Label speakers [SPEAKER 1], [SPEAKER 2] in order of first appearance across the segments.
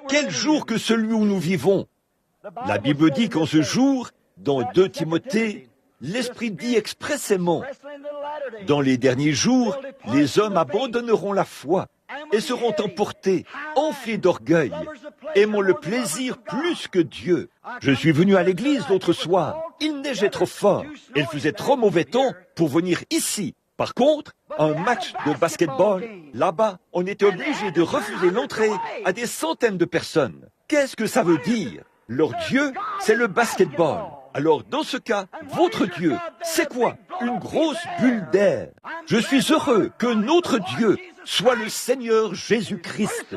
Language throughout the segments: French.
[SPEAKER 1] Quel jour que celui où nous vivons! La Bible dit qu'en ce jour, dans 2 Timothée, l'Esprit dit expressément, dans les derniers jours, les hommes abandonneront la foi et seront emportés, enflés d'orgueil, aimant le plaisir plus que Dieu. Je suis venu à l'église l'autre soir, il neigeait trop fort, et il faisait trop mauvais temps pour venir ici. Par contre, un match de basketball, là-bas, on était obligé de refuser l'entrée à des centaines de personnes. Qu'est-ce que ça veut dire? Leur Dieu, c'est le basketball. Alors, dans ce cas, votre Dieu, c'est quoi? Une grosse bulle d'air. Je suis heureux que notre Dieu soit le Seigneur Jésus-Christ,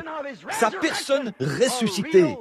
[SPEAKER 1] sa personne ressuscitée,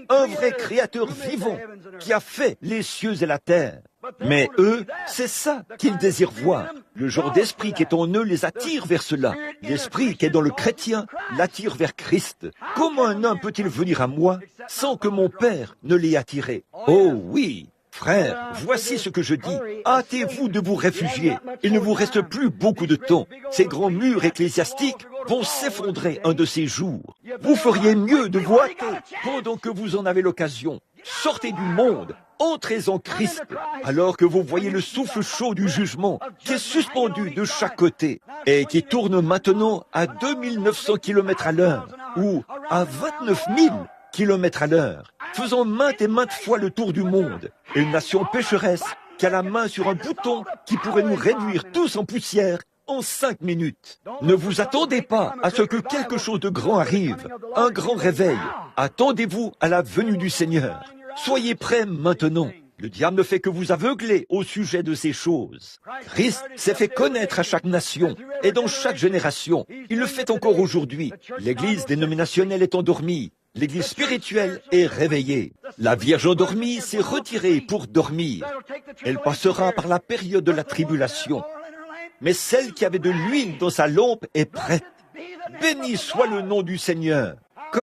[SPEAKER 1] un vrai créateur vivant qui a fait les cieux et la terre. Mais eux, c'est ça qu'ils désirent voir. Le genre d'esprit qui est en eux les attire vers cela. L'esprit qui est dans le chrétien l'attire vers Christ. Comment un homme peut-il venir à moi sans que mon Père ne l'ait attiré? Oh oui! Frères, voici ce que je dis. Hâtez-vous de vous réfugier. Il ne vous reste plus beaucoup de temps. Ces grands murs ecclésiastiques vont s'effondrer un de ces jours. Vous feriez mieux de vous hâter pendant que vous en avez l'occasion. Sortez du monde, entrez en Christ, alors que vous voyez le souffle chaud du jugement qui est suspendu de chaque côté et qui tourne maintenant à 2900 km à l'heure ou à 29 000 km à l'heure, faisant maintes et maintes fois le tour du monde. Une nation pécheresse qui a la main sur un bouton qui pourrait nous réduire tous en poussière en 5 minutes. Ne vous attendez pas à ce que quelque chose de grand arrive, un grand réveil. Attendez-vous à la venue du Seigneur. Soyez prêts maintenant. Le diable ne fait que vous aveugler au sujet de ces choses. Christ s'est fait connaître à chaque nation et dans chaque génération. Il le fait encore aujourd'hui. L'Église dénominationnelle est endormie. L'Église spirituelle est réveillée. La Vierge endormie s'est retirée pour dormir. Elle passera par la période de la tribulation. Mais celle qui avait de l'huile dans sa lampe est prête. Béni soit le nom du Seigneur.